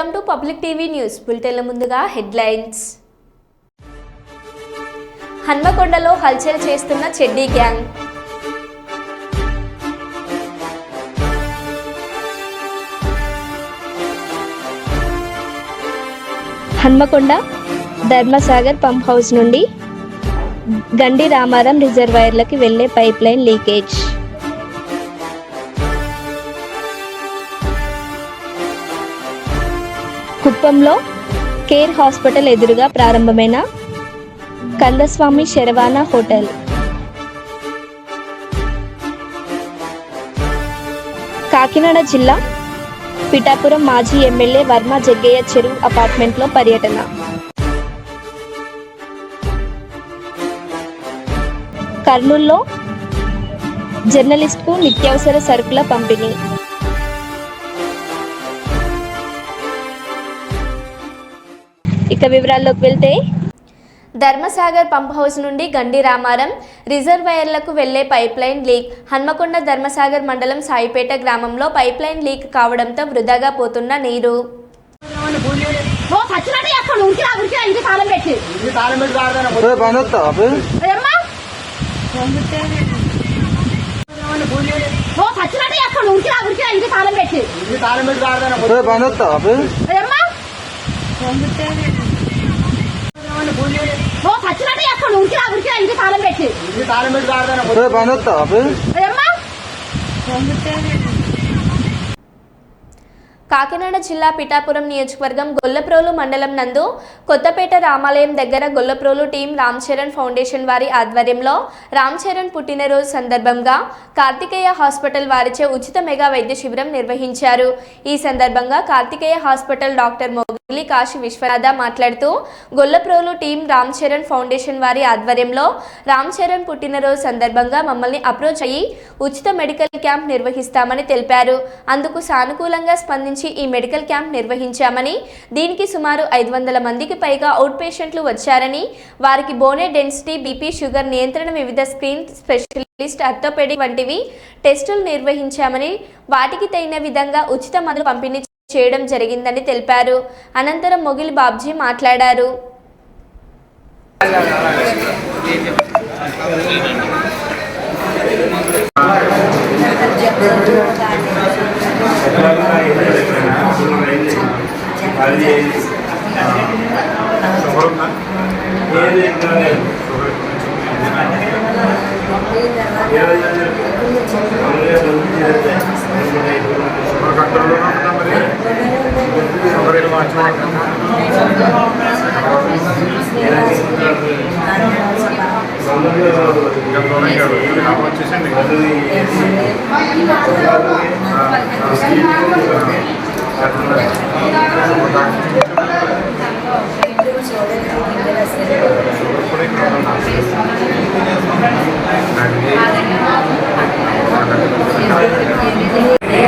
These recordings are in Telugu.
Welcome to public TV news బులెటిన్ల ముందుగా హెడ్లైన్స్. హన్మకొండలో హల్చల్ చేస్తున్న చెడ్డీ gang. Hanamkonda Dharmasagar pump house నుండి గండి రామారం రిజర్వాయర్లకి వెళ్లే పైప్ లైన్ లీకేజ్. కుప్పంలో కేర్ హాస్పిటల్ ఎదురుగా ప్రారంభమైన కందస్వామి శరవాణా హోటల్. కాకినాడ జిల్లా పిఠాపురం మాజీ ఎమ్మెల్యే వర్మ జగ్గయ్య చెరువు అపార్ట్మెంట్లో పర్యటన. కర్నూలులో జర్నలిస్టుకు నిత్యావసర సరుకుల పంపిణీ. ఇక వివరాల్లోకి వెళ్తే, ధర్మసాగర్ పంప్ హౌస్ నుండి గండి రామారం రిజర్వాయర్లకు వెళ్లే pipe line leak. Hanamkonda Dharmasagar మండలం సాయిపేట గ్రామంలో పైప్ లైన్ లీక్ కావడంతో వృధాగా పోతున్న నీరు. కాకినాడ జిల్లా పిఠాపురం నియోజకవర్గం గొల్లప్రోలు మండలం నందు కొత్తపేట రామాలయం దగ్గర గొల్లప్రోలు టీం రామ్ చరణ్ ఫౌండేషన్ వారి ఆధ్వర్యంలో రామ్ చరణ్ పుట్టినరోజు సందర్భంగా కార్తికేయ హాస్పిటల్ వారిచే ఉచిత మెగా వైద్య శిబిరం నిర్వహించారు. ఈ సందర్భంగా కార్తికేయ హాస్పిటల్ డాక్టర్ మొగిలి కాశీ విశ్వనాథ మాట్లాడుతూ, గొల్లప్రోలు టీం రామ్ చరణ్ ఫౌండేషన్ వారి ఆధ్వర్యంలో రామ్ చరణ్ పుట్టినరోజు సందర్భంగా మమ్మల్ని అప్రోచ్ అయ్యి ఉచిత మెడికల్ క్యాంప్ నిర్వహిస్తామని తెలిపారు. అందుకు సానుకూలంగా స్పందించి ఈ మెడికల్ క్యాంప్ నిర్వహించామని, దీనికి సుమారు 500 మందికి పైగా అవుట్ పేషెంట్లు వచ్చారని, వారికి బోనే డెన్సిటీ, బీపీ, షుగర్ నియంత్రణ, వివిధ స్క్రీన్ స్పెషలిస్ట్, ఆర్థోపెడిక్ వంటివి టెస్టులు నిర్వహించామని, వాటికి తగిన విధంగా ఉచిత మందులు పంపిణీ చేయడం జరిగిందని తెలిపారు. అనంతరం మొగిలి బాబ్జీ మాట్లాడారు.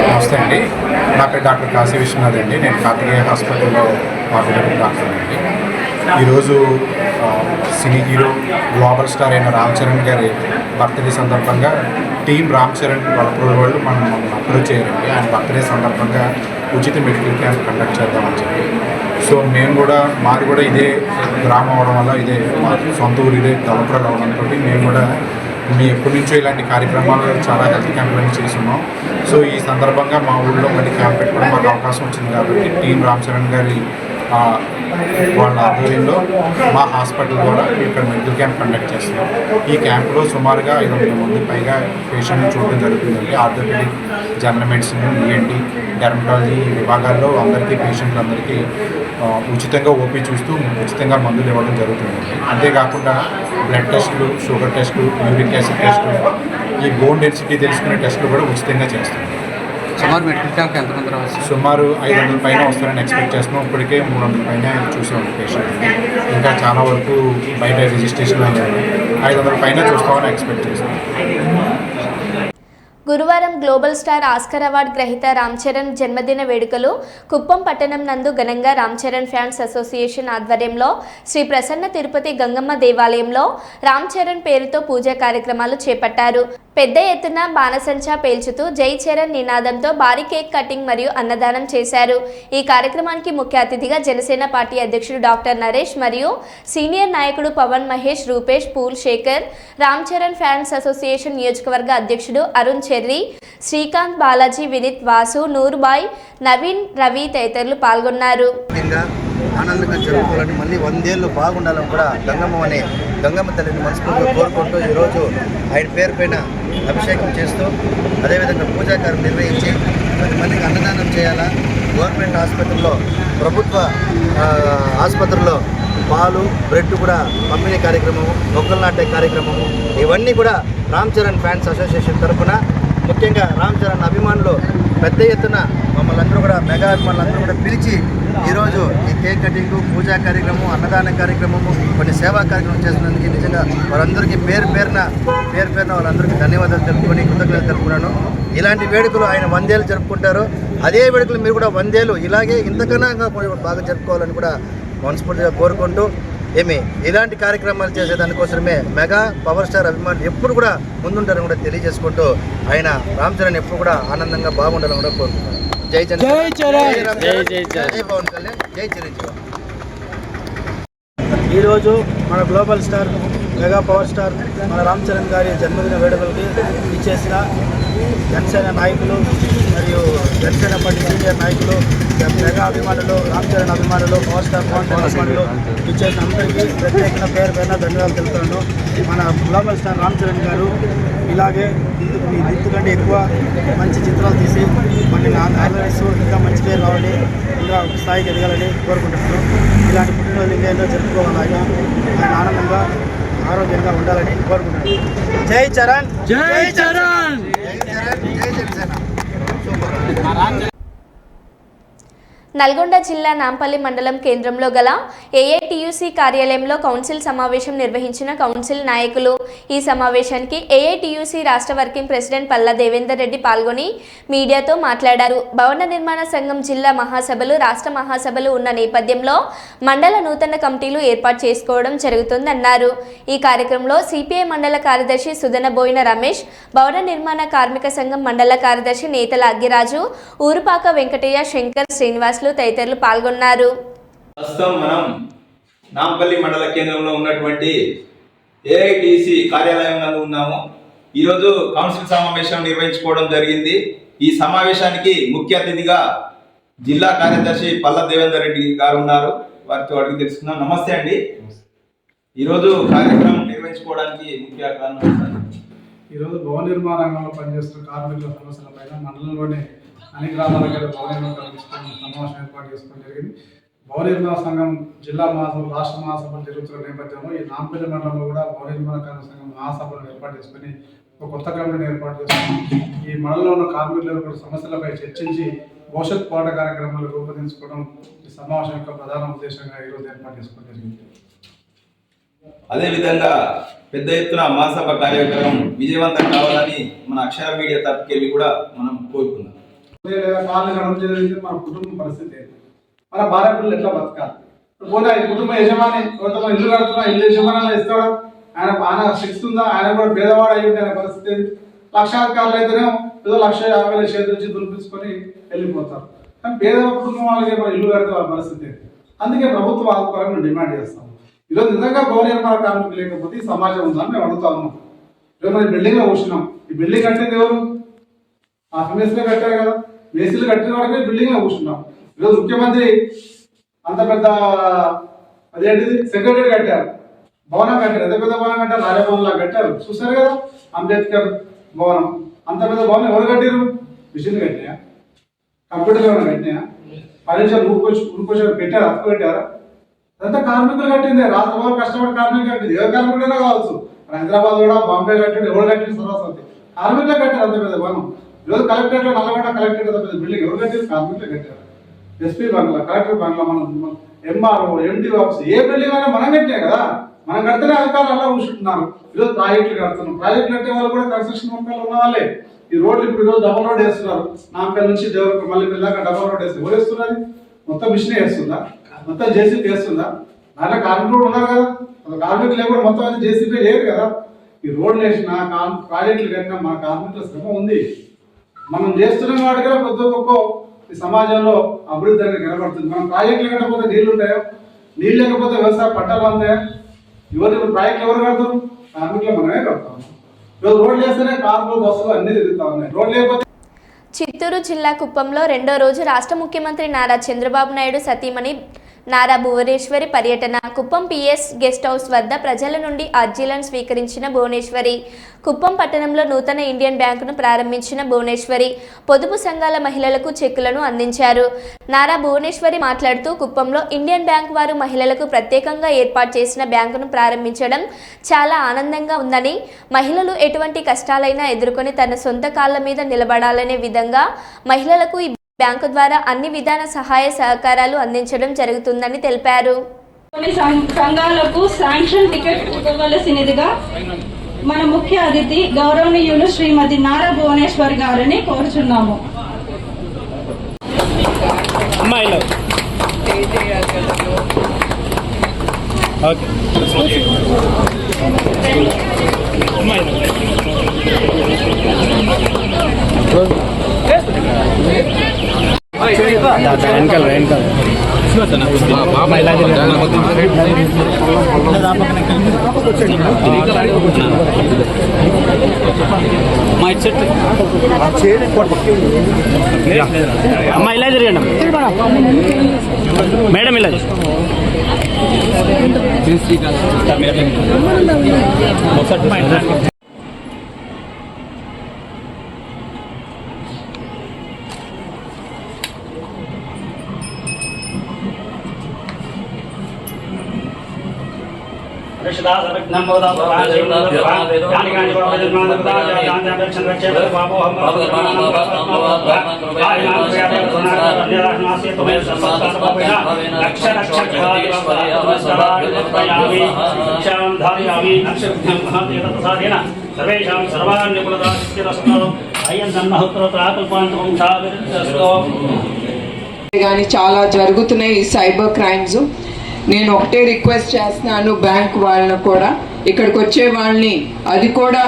నమస్తే అండి, నా పేరు డాక్టర్ కాశీ విశ్వనాథ్ అండి. నేను కార్తికేయ హాస్పిటల్లో ఆర్థోపెడిక్ డాక్టర్ అండి. ఈరోజు సినీ హీరో గ్లోబల్ స్టార్ అయిన రామ్ చరణ్ గారి బర్త్డే సందర్భంగా టీం రామ్ చరణ్ వాళ్ళు మనం అప్రోచ్ చేయాలండి. ఆయన బర్త్డే సందర్భంగా ఉచిత మెడికల్ క్యాంప్ కండక్ట్ చేద్దామని చెప్పి. సో మేము కూడా మాది కూడా ఇదే గ్రామం అవడం వల్ల, ఇదే మా సొంత ఊరు ఇదే తలపురాలు అవడంతో మేము కూడా ఎప్పటి నుంచో ఇలాంటి కార్యక్రమాలు చాలా హెల్త్ క్యాంపులన్నీ చేస్తున్నాం. సో ఈ సందర్భంగా మా ఊళ్ళో మళ్ళీ క్యాంప్ పెట్టుకోవడం మాకు అవకాశం వచ్చింది కాబట్టి టీం రామ్ చరణ్ గారి వాళ్ళ ఆధ్వర్యంలో మా హాస్పిటల్ ద్వారా ఇక్కడ మెడికల్ క్యాంప్ కండక్ట్ చేస్తున్నాం. ఈ క్యాంపులో సుమారుగా 500 మంది పైగా పేషెంట్ని చూడడం జరుగుతుందండి. Orthopaedic, general medicine, ENT, dermatology విభాగాల్లో అందరికీ పేషెంట్లందరికీ ఉచితంగా ఓపీ చూస్తూ ఉచితంగా మందులు ఇవ్వడం జరుగుతుందండి. అంతేకాకుండా బ్లడ్ టెస్టులు, షుగర్ టెస్టులు, యూరిక్ యాసిడ్ టెస్టులు, ఈ బోన్ డెన్సిటీ తెలుసుకునే టెస్టులు కూడా ఉచితంగా చేస్తున్నాం. సుమారు మెడికల్ క్యాంప్ ఎంతమంది రావచ్చు? సుమారు 500 పైన వస్తారని ఎక్స్పెక్ట్ చేస్తున్నాం. ఇప్పటికే 300 పైన చూసాం పేషెంట్. ఇంకా చాలా వరకు బయట రిజిస్ట్రేషన్ అయ్యారు. 500 పైన చూస్తామని ఎక్స్పెక్ట్ చేస్తున్నాం. గురువారం గ్లోబల్ స్టార్ ఆస్కార్ అవార్డు గ్రహీత రామ్ చరణ్ జన్మదిన వేడుకలు కుప్పం పట్టణం నందు ఘనంగా రామ్ చరణ్ ఫ్యాన్స్ అసోసియేషన్ ఆధ్వర్యంలో శ్రీ ప్రసన్న తిరుపతి గంగమ్మ దేవాలయంలో రామ్ చరణ్ పేరుతో పూజా కార్యక్రమాలు చేపట్టారు. పెద్ద ఎత్తున బాణసంచా పేల్చుతూ జై చరణ్ నినాదంతో భారీ కేక్ కటింగ్ మరియు అన్నదానం చేశారు. ఈ కార్యక్రమానికి ముఖ్య అతిథిగా జనసేన పార్టీ అధ్యక్షుడు డాక్టర్ నరేష్ మరియు సీనియర్ నాయకుడు పవన్ మహేష్, రూపేష్, పూల్ శేఖర్, రామ్ చరణ్ ఫ్యాన్స్ అసోసియేషన్ నియోజకవర్గ అధ్యక్షుడు అరుణ్ చెర్రీ, శ్రీకాంత్, బాలాజీ, వినీత్, వాసు, నూర్బాయ్, నవీన్, రవి తదితరులు పాల్గొన్నారు. ఆనందంగా జరుపుకోవాలని, మళ్ళీ 100 ఏళ్ళు బాగుండాలని కూడా గంగమ్మ తల్లిని మనస్ఫూర్తిగా కోరుకుంటూ ఈరోజు ఆయన పేరు పైన అభిషేకం చేస్తూ అదేవిధంగా పూజాకారం నిర్వహించి 10 మందికి అన్నదానం చేయాలా. గవర్నమెంట్ హాస్పిటల్లో, ప్రభుత్వ ఆసుపత్రుల్లో పాలు, బ్రెడ్ కూడా పంపిణీ కార్యక్రమము, మొక్కలు నాటే కార్యక్రమము, ఇవన్నీ కూడా రామ్ చరణ్ ఫ్యాన్స్ అసోసియేషన్ తరఫున ముఖ్యంగా రామ్ చరణ్ అభిమానులు పెద్ద ఎత్తున మమ్మల్ని అందరూ కూడా మెగా అభిమానులందరూ కూడా పిలిచి ఈరోజు ఈ కేక్ కటింగ్, పూజా కార్యక్రమం, అన్నదాన కార్యక్రమము, కొన్ని సేవా కార్యక్రమం చేస్తున్నందుకు నిజంగా వారందరికీ పేరు పేరున వాళ్ళందరికీ ధన్యవాదాలు తెలుపుకొని కృతజ్ఞతలు తెలుపుకున్నాను. ఇలాంటి వేడుకలు ఆయన 100 ఏళ్ళు జరుపుకుంటారు. అదే వేడుకలు మీరు కూడా 100 ఏళ్ళు ఇలాగే ఇంతకన్నా బాగా జరుపుకోవాలని కూడా మనస్ఫూర్తిగా కోరుకుంటూ ఇలాంటి కార్యక్రమాలు చేసేదానికోసమే మెగా పవర్ స్టార్ అభిమానులు ఎప్పుడు కూడా ముందుంటారని కూడా తెలియజేసుకుంటూ ఆయన రామ్ చరణ్ ఎప్పుడు కూడా ఆనందంగా బాగుండాలని కూడా కోరుకుంటున్నాను. జై చరణ్, జై పవన్ కళ్యాణ్, జై చిరంజీవి. ఈరోజు మన global star mega power star మన రామ్ చరణ్ గారి జన్మదిన వేడుకలకి ఇచ్చేసిన జనసేన నాయకులు మరియు జనసేన పార్టీ సీనియర్ నాయకులు, మెగా అభిమానులు, రామ్ చరణ్ అభిమానులు, పవర్ స్టార్ పవన్ కళ్యాణ్ అభిమానులు ఇచ్చేసిన అందరికీ ప్రత్యేకంగా పేరు పైన ధన్యవాదాలు తెలుపుతున్నాను. మన గ్లోబల్ స్టార్ రామ్ చరణ్ గారు ఇలాగే ఇంతకంటే ఎక్కువ మంచి చిత్రాలు తీసి మనల్ని ఆదరిస్తూ ఇంకా మంచి పేరు రావాలి, ఇంకా స్థాయికి ఎదగాలని కోరుకుంటున్నాను. ఇలాంటి పుట్టినరోజు ఇంకా ఎన్నో జరుపుకోవాలి. ఆయన ఆనందంగా ఆరోగ్యంగా ఉండాలని కోరుకుంటున్నాను. జై చరణ్, జై చరణ్, జై చరణ్, జై జనసేన. సూపర్. నల్గొండ జిల్లా నాంపల్లి మండలం కేంద్రంలో గల ఏఐటియుసి కార్యాలయంలో కౌన్సిల్ సమావేశం నిర్వహించిన కౌన్సిల్ నాయకులు. ఈ సమావేశానికి ఏఐటియుసి రాష్ట్ర వర్కింగ్ ప్రెసిడెంట్ పల్లా దేవేందర్ రెడ్డి పాల్గొని మీడియాతో మాట్లాడారు. భవన నిర్మాణ సంఘం జిల్లా మహాసభలు, రాష్ట్ర మహాసభలు ఉన్న నేపథ్యంలో మండల నూతన కమిటీలు ఏర్పాటు చేసుకోవడం జరుగుతుందన్నారు. ఈ కార్యక్రమంలో సిపిఐ మండల కార్యదర్శి సుదనబోయిన రమేష్, భవన నిర్మాణ కార్మిక సంఘం మండల కార్యదర్శి నేతల అగ్గిరాజు, ఊరుపాక వెంకటయ్య, శంకర్, శ్రీనివాస్ తదితరులు పాల్గొన్నారు. ప్రస్తుతం మనం నాంపల్లి మండల కేంద్రంలో ఉన్నటువంటి ఏఐటిసి కార్యాలయం నందు ఉన్నాము. ఈరోజు కౌన్సిల్ సమావేశం నిర్వహించుకోవడం జరిగింది. ఈ సమావేశానికి ముఖ్య అతిథిగా జిల్లా కార్యదర్శి పల్లా దేవేందర్ రెడ్డి గారు ఉన్నారు. వారితో అడిగి తెలుసుకుందాం. నమస్తే అండి. ఈరోజు కార్యక్రమం నిర్వహించుకోవడానికి ముఖ్య కారణం ఈరోజు భవన నిర్మాణ రంగంలో పనిచేస్తున్న కార్మికుల సమస్యలపైన మండలంలోనే అన్ని గ్రామాల దగ్గర భవన నిర్మాణ సమావేశం ఏర్పాటు చేసుకోవడం జరిగింది. భవన నిర్మాణ సంఘం జిల్లా మహాసభ, రాష్ట్ర మహాసభలు జరుగుతున్న నేపథ్యంలో ఈ నాంపల్లి మండలంలో కూడా భవన నిర్మాణ కార్మిక సంఘం మహాసభలను ఏర్పాటు చేసుకుని ఒక కొత్త కమిటీని ఏర్పాటు చేసుకుని ఈ మండలంలో ఉన్న కార్మికుల సమస్యలపై చర్చించి భవిష్యత్ పోరాట కార్యక్రమాలు రూపొందించుకోవడం ఈ సమావేశం యొక్క ప్రధాన ఉద్దేశంగా ఈరోజు ఏర్పాటు చేసుకోవడం జరిగింది. అదేవిధంగా పెద్ద ఎత్తున మహాసభ కార్యక్రమం విజయవంతం కావాలని మన అక్షర మీడియా తరపుకెళ్ళి కూడా మనం కోరుకుందాం. మన కుటుంబ పరిస్థితి ఏంటి, మన భార్య పిల్లలు ఎట్లా బతకాలి, పోతే ఈ కుటుంబ యజమాని కొంతమంది ఇల్లు కడుతున్నా, ఇల్లు యజమాని ఇస్తాడా, ఆయన శక్తి ఉందా, ఆయన కూడా పేదవాడు అయ్యి ఆయన పరిస్థితి ఏంటి. లక్షాధికారులు అయితేనే ఏదో 1,50,000 చేతుల నుంచి దులిపించుకొని వెళ్ళిపోతారు. కానీ పేద కుటుంబం వాళ్ళకి ఇల్లు కడితే వాళ్ళ పరిస్థితి ఏంటి. అందుకే ప్రభుత్వం ఆదుకోవాలని మేము డిమాండ్ చేస్తాము. ఈరోజు నిజంగా భవన నిర్మాణ కార్మికులు లేకపోతే ఈ సమాజం ఉందని మేము అడుగుతా ఉన్నాం. ఈరోజు మనం బిల్డింగ్లో కూర్చున్నాం. ఈ బిల్డింగ్ కట్టింది ఎవరు? ఆ ఫిమేస్లో కట్టారు కదా, మేసీలు కట్టిన వాడికి బిల్డింగ్లో కూర్చున్నాం. ఈరోజు ముఖ్యమంత్రి అంత పెద్ద అదేంటిది సెక్రటరీ కట్టారు, భవనం కట్టారు, ఎంత పెద్ద భవనం కట్టారు, రాజభవన్లా కట్టారు. చూసారు కదా అంబేద్కర్ భవనం, అంత పెద్ద భవనం ఎవరు కట్టారు? మిషన్ కట్టినాయా, కంప్యూటర్లు ఏమైనా కట్టినాయా, పరీక్షలు ఊరుకొచ్చి పెట్టారు, అప్పు పెట్టారా? అదంతా కార్మికులు కట్టిందే. రాష్ట్రంలో కష్టపడి కార్మికులు కట్టింది. ఏ కార్మికులైనా కావచ్చు, హైదరాబాద్ కూడా, బాంబే కట్టింది, ఎవరు కట్టింది, సరస్వతి కార్మికులే కట్టారు అంత పెద్ద భవనం. ఈరోజు కలెక్టరేట్లో నల్లగొండ కలెక్టరేట్ అంత పెద్ద బిల్డింగ్ ఎవరు కట్టారు? కార్మికులే కట్టారు. ఎస్పీ బంగ్లా, కలెక్టర్ బంగ్లా, మన ఎంఆర్ఓ, ఎండి ఆఫీస్, ఏ బిల్డింగ్ అయినా మనం కట్టే కదా. మనం కడితేనే అధికారులు అలా కూర్చుంటున్నారు. ఈరోజు ప్రాజెక్టులు కడుతున్నాం. ప్రాజెక్టులు కట్టే వాళ్ళు కూడా కన్స్ట్రక్షన్ వర్కర్లు ఉన్న వాళ్ళే. ఈ రోడ్లు ఇప్పుడు ఈరోజు డబల్ రోడ్ వేస్తున్నారు. నాంపల్లి నుంచి దేవరకు మళ్ళీ దాకా డబల్ రోడ్ వేస్తారు. ఎవరు వేస్తున్నది? మొత్తం మిషన్ వేస్తుందా? మొత్తం జేసీబీ వేస్తుందా? దాంట్లో కార్మికులు ఉన్నారు కదా. కార్మికులు లేకుండా మొత్తం అది జేసీబీ లేదు కదా. ఈ రోడ్లు వేసిన ప్రాజెక్టులు కట్టినా మన కార్మికుల శ్రమ ఉంది. మనం చేస్తున్న వాటికన్నా కొద్ది గొప్ప ఈ సమాజంలో అభివృద్ధి అనేది కనబడుతుంది. మనం ప్రాజెక్టులు కట్టకపోతే నీళ్లు ఉంటాయో, నీళ్ళు లేకపోతే వ్యవసాయ పంటలు అంతాయో, ఇప్పుడు ప్రాజెక్టులు ఎవరు కడతారు? కార్మికులు మనమే కడతాం. ఈరోజు రోడ్లు వేస్తేనే కార్లు బస్సులు అన్ని తిరుగుతా ఉన్నాయి. రోడ్లు లేకపోతే చిత్తూరు జిల్లా కుప్పంలో రెండో రోజు రాష్ట్ర ముఖ్యమంత్రి నారా చంద్రబాబు నాయుడు సతీమణి నారా భువనేశ్వరి పర్యటన. కుప్పం పిఎస్ గెస్ట్ హౌస్ వద్ద ప్రజల నుండి అర్జీలను స్వీకరించిన భువనేశ్వరి. కుప్పం పట్టణంలో నూతన ఇండియన్ బ్యాంకును ప్రారంభించిన భువనేశ్వరి పొదుపు సంఘాల మహిళలకు చెక్కులను అందించారు. నారా భువనేశ్వరి మాట్లాడుతూ కుప్పంలో ఇండియన్ బ్యాంక్ వారు మహిళలకు ప్రత్యేకంగా ఏర్పాటు చేసిన బ్యాంకును ప్రారంభించడం చాలా ఆనందంగా ఉందని, మహిళలు ఎటువంటి కష్టాలైనా ఎదుర్కొని తన సొంత కాళ్ళ మీద నిలబడాలనే విధంగా మహిళలకు ఈ బ్యాంకు ద్వారా అన్ని విధాన సహాయ సహకారాలు అందించడం జరుగుతుందని తెలిపారు. సంఘాలకు శాంక్షన్ టికెట్ ఇవ్వవలసినదిగా మన ముఖ్య అతిథి గౌరవనీయులు శ్రీమతి నారా భువనేశ్వర్ గారిని కోరుచున్నాము. అమ్మా ఇలా జరిగండి మేడం, ఇలా కానీ చాలా జరుగుతున్నాయి ఈ సైబర్ క్రైమ్స్. నేను ఒకటే రిక్వెస్ట్ చేస్తున్నాను బ్యాంక్ వాళ్ళని కూడా, ఇక్కడికి వచ్చే వాళ్ళని అది కూడా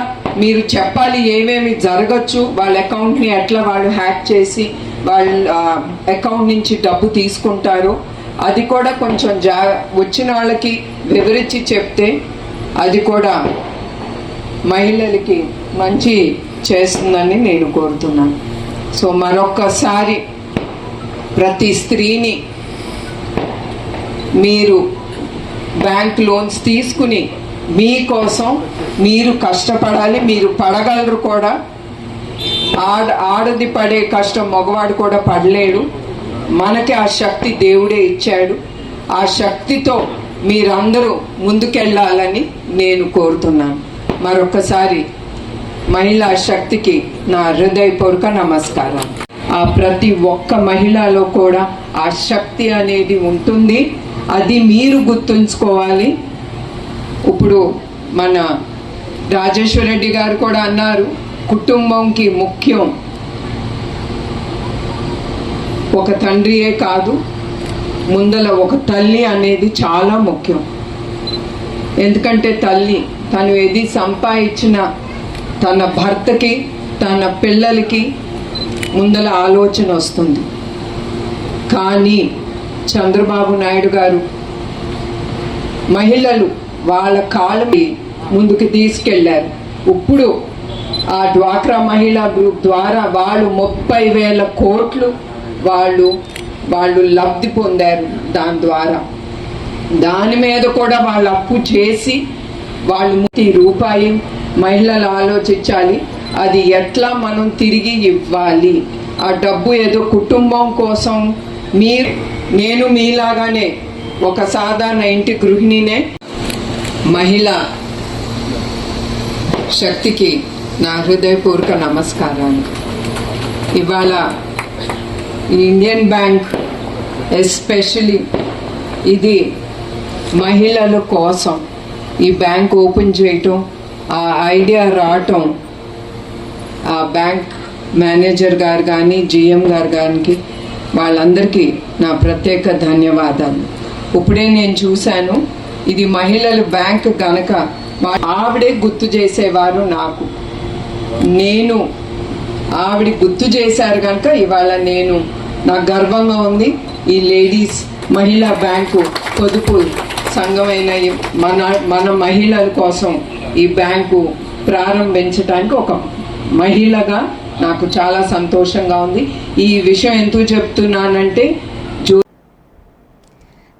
మీరు చెప్పాలి ఏమేమి జరగచ్చు, వాళ్ళ అకౌంట్ని ఎట్లా వాళ్ళు హ్యాక్ చేసి వాళ్ళ అకౌంట్ నుంచి డబ్బు తీసుకుంటారు, అది కూడా కొంచెం వచ్చిన వాళ్ళకి వివరించి చెప్తే అది కూడా మహిళలకి మంచి చేస్తుందని నేను కోరుతున్నాను. సో మరొక్కసారి ప్రతి స్త్రీని మీరు బ్యాంక్ లోన్స్ తీసుకుని మీకోసం మీరు కష్టపడాలి, మీరు పడగలరు కూడా. ఆడది పడే కష్టం మగవాడు కూడా పడలేడు. మనకి ఆ శక్తి దేవుడే ఇచ్చాడు. ఆ శక్తితో మీరందరూ ముందుకెళ్ళాలని నేను కోరుతున్నాను. మరొకసారి మహిళా శక్తికి నా హృదయపూర్వక నమస్కారం. ఆ ప్రతి ఒక్క మహిళలో కూడా ఆ శక్తి అనేది ఉంటుంది, అది మీరు గుర్తుంచుకోవాలి. ఇప్పుడు మన రాజేశ్వర రెడ్డి గారు కూడా అన్నారు, కుటుంబంకి ముఖ్యం ఒక తండ్రియే కాదు, ముందల ఒక తల్లి అనేది చాలా ముఖ్యం. ఎందుకంటే తల్లి తను ఏది సంపాదించిన తన భర్తకి తన పిల్లలకి ముందల ఆలోచన వస్తుంది. కానీ చంద్రబాబు నాయుడు గారు మహిళలు వాళ్ళ కాళ్ళని ముందుకు తీసుకెళ్లారు. ఇప్పుడు ఆ డ్వాక్రా మహిళా గ్రూప్ ద్వారా వాళ్ళు 30,000 కోట్లు వాళ్ళు లబ్ధి పొందారు. దాని ద్వారా దాని మీద కూడా వాళ్ళు అప్పు చేసి వాళ్ళు రూపాయి మహిళలు ఆలోచించాలి, అది ఎట్లా మనం తిరిగి ఇవ్వాలి. ఆ డబ్బు ఏదో కుటుంబం కోసం నేను మీలాగానే ఒక సాధారణ ఇంటి గృహిణినే. మహిళా శక్తికి నా హృదయపూర్వక నమస్కారాలు. ఇవాళ ఇండియన్ బ్యాంక్ ఎస్పెషలీ ఇది మహిళల కోసం ఈ బ్యాంక్ ఓపెన్ చేయటం, ఆ ఐడియా రావటం, ఆ బ్యాంక్ మేనేజర్ గారు కానీ జిఎం గారు గారికి వాళ్ళందరికీ నా ప్రత్యేక ధన్యవాదాలు. ఇప్పుడే నేను చూశాను, ఇది మహిళల బ్యాంక్ కనుక ఆవిడే గుర్తు చేసేవారు నాకు. నేను ఆవిడ గుర్తు చేశారు కనుక ఇవాళ నాకు గర్వంగా ఉంది. ఈ లేడీస్ మహిళా బ్యాంకు పొదుపు సంఘమైన మన మహిళల కోసం ఈ బ్యాంకు ప్రారంభించడానికి ఒక మహిళగా నాకు చాలా సంతోషంగా ఉంది. ఈ విషయం ఎందుకు చెప్తున్నానంటే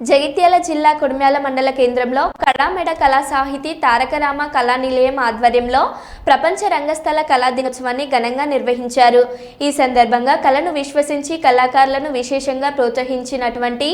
జగిత్యాల జిల్లా కొడిమ్యాల మండల కేంద్రంలో కళామెడ కళా సాహితీ తారకరామ కళా నిలయం ఆధ్వర్యంలో ప్రపంచ రంగస్థల కళా దినోత్సవాన్ని ఘనంగా నిర్వహించారు. ఈ సందర్భంగా కళను విశ్వసించి కళాకారులను విశేషంగా ప్రోత్సహించినటువంటి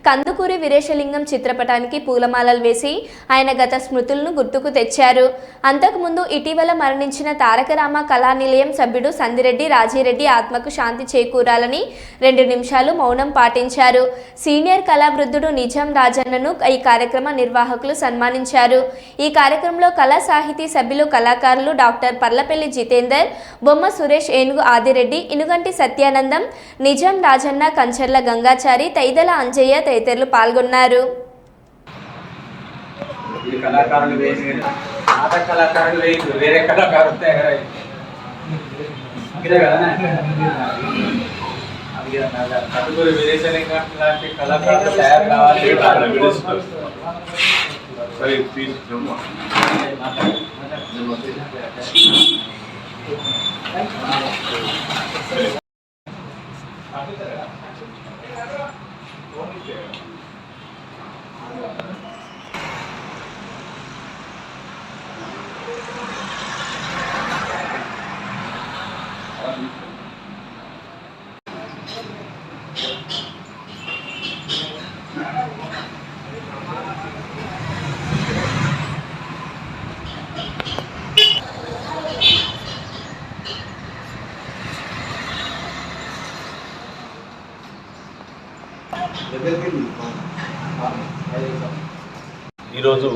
కందుకూరి వీరేశలింగం చిత్రపటానికి పూలమాలలు వేసి ఆయన గత స్మృతులను గుర్తుకు తెచ్చారు. అంతకుముందు ఇటీవల మరణించిన తారకరామ కళా నిలయం సభ్యుడు సందిరెడ్డి రాజీరెడ్డి ఆత్మకు శాంతి చేకూరాలని 2 నిమిషాలు మౌనం పాటించారు. సీనియర్ కళావృద్ధుడు నిజాం రాజన్నను ఈ కార్యక్రమ నిర్వాహకులు సన్మానించారు. ఈ కార్యక్రమంలో కళా సాహితీ సభ్యులు కళాకారులు డాక్టర్ పర్లపల్లి జితేందర్, బొమ్మ సురేష్, ఏనుగు ఆదిరెడ్డి, ఇనుగంటి సత్యానందం, నిజాం రాజన్న, కంచర్ల గంగాచారి, తైదల అంజయ్య తదితరులు పాల్గొన్నారు. కందుకూరి వీరేశలింగం లాంటి కళాకారులు తయారు కావాలి. ఈరోజు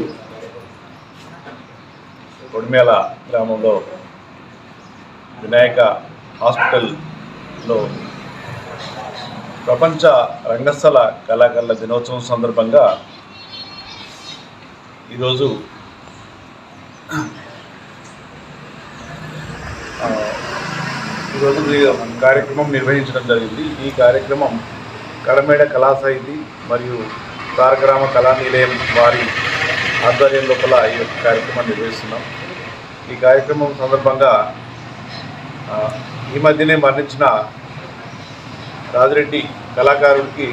కొడిమ్యాల గ్రామంలో వినాయక హాస్పిటల్లో ప్రపంచ రంగస్థల కళాకారుల దినోత్సవం సందర్భంగా ఈరోజు కార్యక్రమం నిర్వహించడం జరిగింది. ఈ కార్యక్రమం కళామెడ కళా సాహితీ మరియు తారకరామ కళా నిలయం వారి ఆధ్వర్యం లోపల ఈ కార్యక్రమాన్ని నిర్వహిస్తున్నాం. ఈ కార్యక్రమం సందర్భంగా ఈ మధ్యనే మరణించిన రాజిరెడ్డి కళాకారుడికి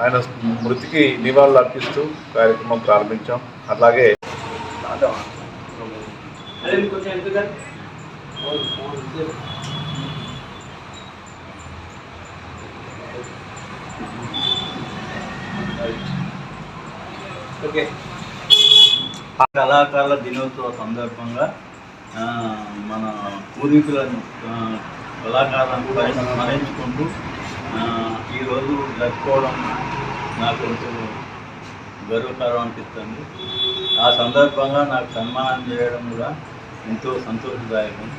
ఆయన మృతికి నివాళులు అర్పిస్తూ కార్యక్రమం ప్రారంభించాం. అలాగే కళాకారుల దినోత్సవ సందర్భంగా మన పూర్వీకులను కళాకారులను స్మరించుకుంటూ ఈరోజు జరుపుకోవడం నాకు ఎంతో గర్వకారం అనిపిస్తుంది. ఆ సందర్భంగా నాకు సన్మానం చేయడం కూడా ఎంతో సంతోషదాయకం.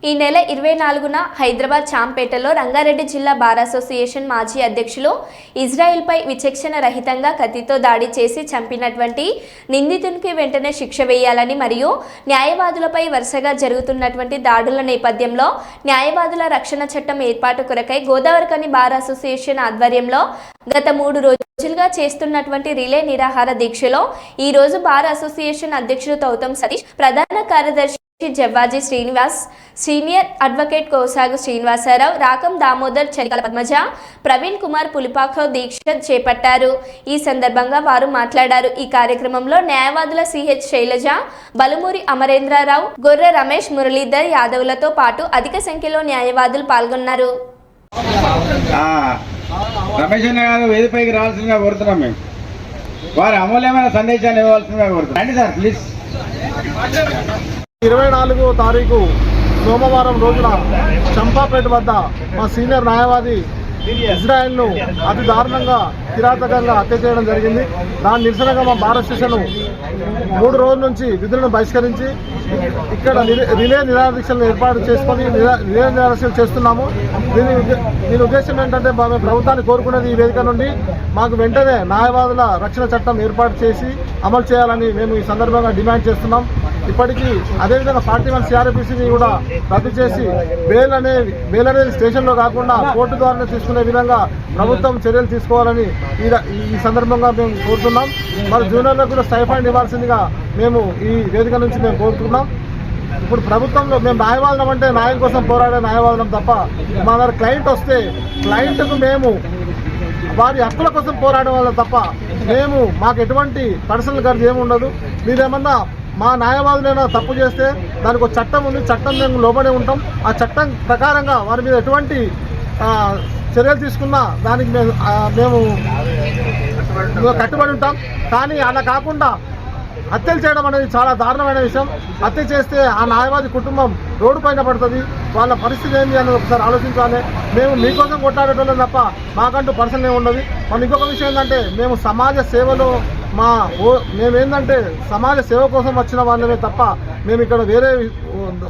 ఈ నెల 24న హైదరాబాద్ చాంపేటలో రంగారెడ్డి జిల్లా బార్ అసోసియేషన్ మాజీ అధ్యక్షులు ఇజ్రాయిల్పై విచక్షణ రహితంగా కత్తితో దాడి చేసి చంపినటువంటి నిందితునికి వెంటనే శిక్ష వేయాలని మరియు న్యాయవాదులపై వరుసగా జరుగుతున్నటువంటి దాడుల నేపథ్యంలో న్యాయవాదుల రక్షణ చట్టం ఏర్పాటు కొరకై గోదావరిఖని బార్ అసోసియేషన్ ఆధ్వర్యంలో గత 3 రోజులుగా చేస్తున్నటువంటి రిలే నిరాహార దీక్షలో ఈ రోజు బార్ అసోసియేషన్ అధ్యక్షుడు తౌతం సతీష్, ప్రధాన కార్యదర్శి జవ్వాజీ శ్రీనివాస్, సీనియర్ అడ్వకేట్ కోసాగు శ్రీనివాసరావు, రాకం దామోదర్, చలికల పద్మజ, ప్రవీణ్ కుమార్ పులిపాఖ దీక్ష చేపట్టారు. ఈ సందర్భంగా వారు మాట్లాడారు. ఈ కార్యక్రమంలో న్యాయవాదుల సిహెచ్ శైలజ, బలుమూరి అమరేంద్రరావు, గొర్రె రమేష్, మురళీధర్ యాదవ్లతో పాటు అధిక సంఖ్యలో న్యాయవాదులు పాల్గొన్నారు. రమేష్ అన్న గారు వేదికపైకి రావాల్సిందిగా కోరుతున్నాం. మేము వారి అమూల్యమైన సందేశాన్ని ఇవ్వాల్సిందిగా కోరుతున్నాం. రండి సార్ ప్లీజ్. 24వ తారీఖు సోమవారం రోజున చంపాపేట వద్ద మా సీనియర్ న్యాయవాది ఇజ్రాయెల్ను అతి దారుణంగా కిరాతకంగా హత్య చేయడం జరిగింది. దాని నిరసనగా మా భారత శిక్షను 3 రోజుల నుంచి విధులను బహిష్కరించి ఇక్కడ రిలే నిరాదీక్షలను ఏర్పాటు చేసుకొని రిలే నిరాదీక్షలు చేస్తున్నాము. దీని ఉద్దేశం ఏంటంటే మేము ప్రభుత్వాన్ని కోరుకునేది ఈ వేదిక నుండి మాకు వెంటనే న్యాయవాదుల రక్షణ చట్టం ఏర్పాటు చేసి అమలు చేయాలని మేము ఈ సందర్భంగా డిమాండ్ చేస్తున్నాం. ఇప్పటికీ అదేవిధంగా 41 CRPCని కూడా రద్దు చేసి బెయిల్ అనేది స్టేషన్లో కాకుండా కోర్టు ద్వారా తీసుకునే విధంగా ప్రభుత్వం చర్యలు తీసుకోవాలని ఈ సందర్భంగా మేము కోరుతున్నాం. మరి జూనియర్లకు కూడా స్టైఫండ్ ఇవ్వాల్సిందిగా మేము ఈ వేదిక నుంచి మేము కోరుతున్నాం. ఇప్పుడు ప్రభుత్వంలో మేము న్యాయవాదం అంటే న్యాయం కోసం పోరాడే న్యాయవాదం తప్ప మా దగ్గర క్లయింట్ వస్తే క్లయింట్కు మేము వారి హక్కుల కోసం పోరాడడం వల్ల తప్ప మాకు ఎటువంటి పర్సనల్ ఖర్చు ఏమి ఉండదు. మీరేమన్నా మా న్యాయవాదులైనా తప్పు చేస్తే దానికి ఒక చట్టం ఉంది, చట్టం మేము లోబడి ఉంటాం. ఆ చట్టం ప్రకారంగా వారి మీద ఎటువంటి చర్యలు తీసుకున్నా దానికి మేము కట్టుబడి ఉంటాం. కానీ అలా కాకుండా హత్యలు చేయడం అనేది చాలా దారుణమైన విషయం. హత్య చేస్తే ఆ న్యాయవాది కుటుంబం రోడ్డు పైన పడుతుంది. వాళ్ళ పరిస్థితి ఏంటి అనేది ఒకసారి ఆలోచించాలి. మేము మీకోసం కొట్లాడేటోళ్ళం తప్ప మాకంటూ పర్సనల్ ఏమి ఉండదు. మన ఇంకొక విషయం ఏంటంటే మేము సమాజ సేవలో మేమేంటంటే సమాజ సేవ కోసం వచ్చిన వాళ్ళమే తప్ప మేము ఇక్కడ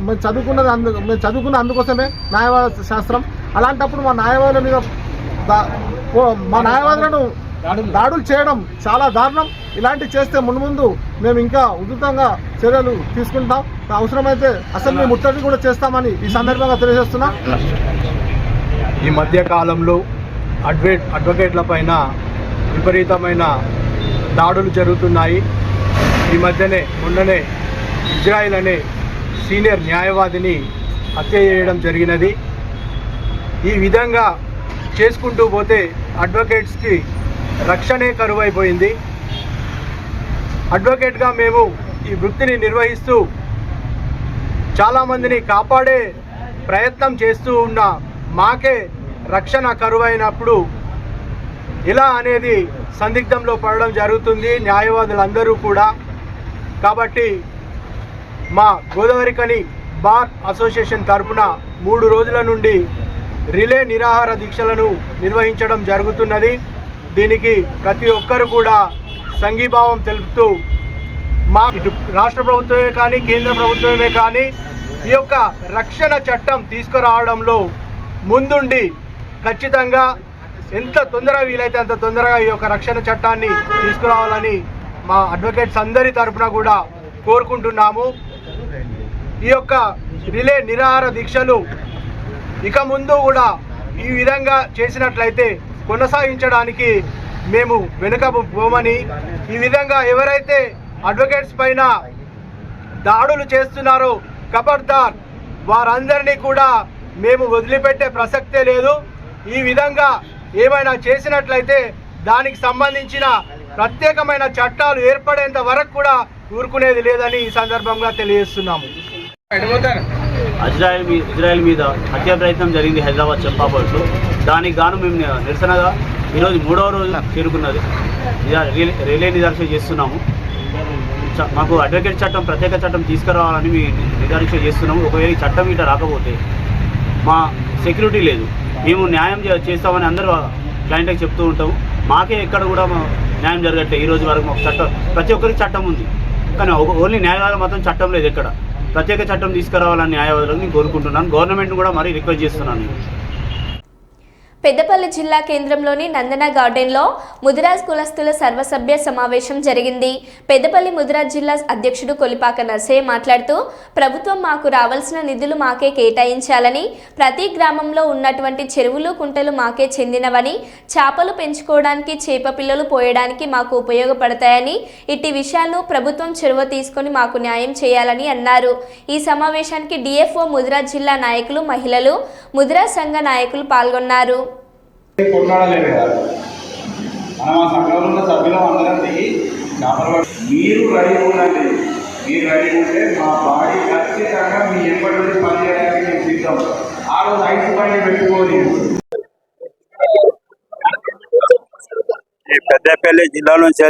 మేము చదువుకున్న అందుకోసమే న్యాయవాద శాస్త్రం. అలాంటప్పుడు మా న్యాయవాదుల మీద మా న్యాయవాదులను దాడులు చేయడం చాలా దారుణం. ఇలాంటివి చేస్తే మున్ముందు మేము ఇంకా ఉధృతంగా చర్యలు తీసుకుంటాం. అవసరమైతే అసెంబ్లీ ముట్టడి కూడా చేస్తామని ఈ సందర్భంగా తెలియజేస్తున్నాం. ఈ మధ్య కాలంలో అడ్వకేట్ల పైన విపరీతమైన దాడులు జరుగుతున్నాయి. ఈ మొన్ననే ఇజ్రాయిల్ అనే సీనియర్ న్యాయవాదిని హత్య చేయడం జరిగినది. ఈ విధంగా చేసుకుంటూ పోతే అడ్వకేట్స్కి రక్షణే కరువైపోయింది. అడ్వకేట్గా మేము ఈ వృత్తిని నిర్వహిస్తూ చాలామందిని కాపాడే ప్రయత్నం చేస్తూ ఉన్న మాకే రక్షణ కరువైనప్పుడు ఇలా అనేది సందిగ్ధంలో పడడం జరుగుతుంది న్యాయవాదులందరూ కూడా. కాబట్టి మా గోదావరిఖని బార్ అసోసియేషన్ తరఫున 3 రోజుల నుండి రిలే నిరాహార దీక్షలను నిర్వహించడం జరుగుతున్నది. దీనికి ప్రతి ఒక్కరు కూడా సంఘీభావం తెలుపుతూ ఇటు రాష్ట్ర ప్రభుత్వమే కానీ కేంద్ర ప్రభుత్వమే కానీ ఈ యొక్క రక్షణ చట్టం తీసుకురావడంలో ముందుండి ఖచ్చితంగా ఎంత తొందరగా వీలైతే అంత తొందరగా ఈ యొక్క రక్షణ చట్టాన్ని తీసుకురావాలని మా అడ్వకేట్స్ అందరి తరఫున కూడా కోరుకుంటున్నాము. ఈ యొక్క రిలే నిరాహార దీక్షలు ఇక ముందు కూడా ఈ విధంగా చేసినట్లయితే కొనసాగించడానికి మేము వెనుకపోమని, ఈ విధంగా ఎవరైతే అడ్వకేట్స్ పైన దాడులు చేస్తున్నారో ఖబర్దార్ వారందరినీ కూడా మేము వదిలిపెట్టే ప్రసక్తే లేదు. ఈ విధంగా ఏమైనా చేసినట్లయితే దానికి సంబంధించిన ప్రత్యేకమైన చట్టాలు ఏర్పడేంత వరకు కూడా ఊరుకునేది లేదని ఈ సందర్భంగా తెలియజేస్తున్నాము. ఇజ్రాయెల్ మీద హత్యా ప్రయత్నం జరిగింది హైదరాబాద్ చంపాపల్స్లో. దానికి గాను మేము నిరసనగా ఈరోజు 3వ రోజు చేరుకున్నది రిలే నిదర్శన చేస్తున్నాము. మాకు అడ్వకేట్ చట్టం ప్రత్యేక చట్టం తీసుకురావాలని మేము నిదర్శన చేస్తున్నాము. ఒకవేళ ఈ చట్టం ఇట్లా రాకపోతే మా సెక్యూరిటీ లేదు. మేము న్యాయం చేస్తామని అందరూ క్లయింట్కి చెప్తూ ఉంటాము. మాకే ఎక్కడ కూడా న్యాయం జరగట్లేదు. ఈ రోజు వరకు మాకు చట్టం ప్రతి ఒక్కరికి చట్టం ఉంది, కానీ ఓన్లీ న్యాయవాదులు మాత్రం చట్టం లేదు. ఎక్కడ ప్రత్యేక చట్టం తీసుకురావాలని న్యాయవాదులకు నేను కోరుకుంటున్నాను. గవర్నమెంట్ని కూడా మరీ రిక్వెస్ట్ చేస్తున్నాను. పెద్దపల్లి జిల్లా కేంద్రంలోని నందన గార్డెన్లో ముదిరాజ్ కులస్తుల సర్వసభ్య సమావేశం జరిగింది. పెద్దపల్లి ముదిరాజ్ జిల్లా అధ్యక్షుడు కొలిపాక నర్సయ్య మాట్లాడుతూ ప్రభుత్వం మాకు రావాల్సిన నిధులు మాకే కేటాయించాలని, ప్రతి గ్రామంలో ఉన్నటువంటి చెరువులు కుంటలు మాకే చెందినవని, చేపలు పెంచుకోవడానికి చేప పిల్లలు పోయడానికి మాకు ఉపయోగపడతాయని, ఇట్టి విషయాలను ప్రభుత్వం చొరవ తీసుకొని మాకు న్యాయం చేయాలని అన్నారు. ఈ సమావేశానికి డిఎఫ్ఓ ముదిరాజ్ జిల్లా నాయకులు, మహిళలు, ముదిరాజ్ సంఘ నాయకులు పాల్గొన్నారు. కొట్లాడలేదు కదా, మనం ఆ సంఘంలో ఉన్న సభ్యులం అందరం దిగి మీరు రెడీ ఉండండి. మీరు రెడీ ఉంటే మా బాడీ ఖచ్చితంగా మీ ఎంబడి పని చేయడానికి మేము సిద్ధం. ఆ రోజు ఐదు పని పెట్టుకోని ఈ పెద్దపల్లి జిల్లా నుంచి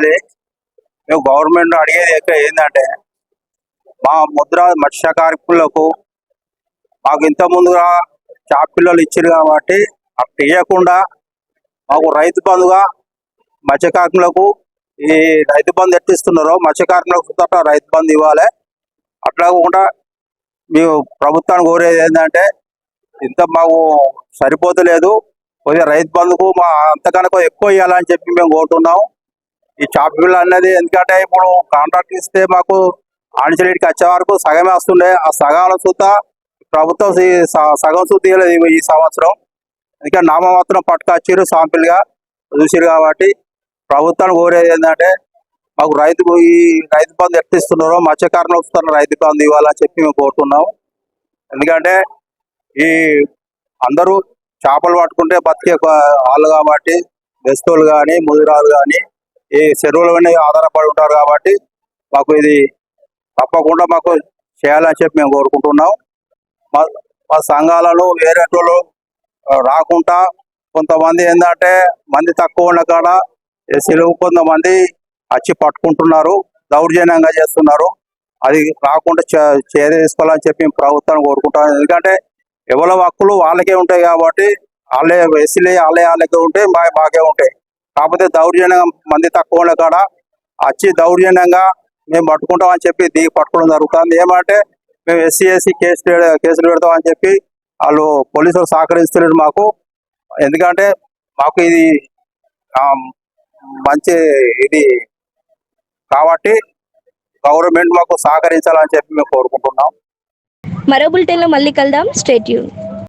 మేము గవర్నమెంట్ అడిగేది ఎక్కువ ఏంటంటే మా మత్స్య కార్మికులకు మాకు ఇంత ముందుగా చేప పిల్లలు ఇచ్చారు కాబట్టి అట్లా ఇవ్వకుండా మాకు రైతు బంధుగా మత్స్యకారులకు ఈ రైతు బంధు ఎట్టిస్తున్నారో మత్స్యకారులకు సుతా రైతు బంధు ఇవ్వాలి. అట్లా కాకుండా మేము ప్రభుత్వాన్ని కోరేది ఏంటంటే ఇంత మాకు సరిపోతలేదు, కొద్దిగా రైతు బంధుకు మా అంతకన్నా ఎక్కువ ఇవ్వాలని చెప్పి మేము కోరుతున్నాం. ఈ చాప బిల్లు అన్నది ఎందుకంటే ఇప్పుడు కాంట్రాక్ట్ ఇస్తే మాకు ఆంచలేటికి వచ్చే వరకు సగమే వస్తుండే, ఆ సగాల సుత ప్రభుత్వం సగం సుత ఇవ్వలేదు ఈ సంవత్సరం. ఎందుకంటే నామమాత్రం పట్టుకొచ్చారు, శాంపిల్గా చూసారు. కాబట్టి ప్రభుత్వాన్ని కోరేది ఏంటంటే మాకు ఈ రైతు బంధు ఎట్టిస్తున్నారో మత్స్యకారులు వస్తున్న రైతు బంధు ఇవ్వాలని చెప్పి మేము కోరుతున్నాం. ఎందుకంటే ఈ అందరూ చేపలు పట్టుకుంటే బతికే వాళ్ళు కాబట్టి బెస్తోళ్ళు కానీ ముదిరాలు కానీ ఈ చెరువుల ఆధారపడి ఉంటారు. కాబట్టి మాకు ఇది తప్పకుండా మాకు చేయాలని చెప్పి మేము కోరుకుంటున్నాం. మా సంఘాలలో వేరే వాళ్ళు రాకుండా కొంతమంది ఏంటంటే మంది తక్కువ ఉన్న కాడ సెలవు కొంతమంది వచ్చి పట్టుకుంటున్నారు, దౌర్జన్యంగా చేస్తున్నారు. అది రాకుండా చర్య తీసుకోవాలని చెప్పి ప్రభుత్వాన్ని కోరుకుంటాం. ఎందుకంటే ఎవరి హక్కులు వాళ్ళకే ఉంటాయి కాబట్టి వాళ్ళే ఎస్సీలే వాళ్ళకే ఉంటాయి, బాగే ఉంటాయి. కాకపోతే దౌర్జన్యం మంది తక్కువ ఉన్న కాడ వచ్చి దౌర్జన్యంగా మేము పట్టుకుంటామని చెప్పి దిగి పట్టుకోవడం జరుగుతుంది. ఏమంటే మేము ఎస్సీ కేసులు పెడతామని చెప్పి వాళ్ళు పోలీసులు సహకరిస్తున్నారు మాకు. ఎందుకంటే మాకు ఇది మంచి ఇది కాబట్టి గవర్నమెంట్ మాకు సహకరించాలని చెప్పి మేము కోరుకుంటున్నాం. మరో బులెటిన్లో మళ్ళీ కలుద్దాం. Stay tune.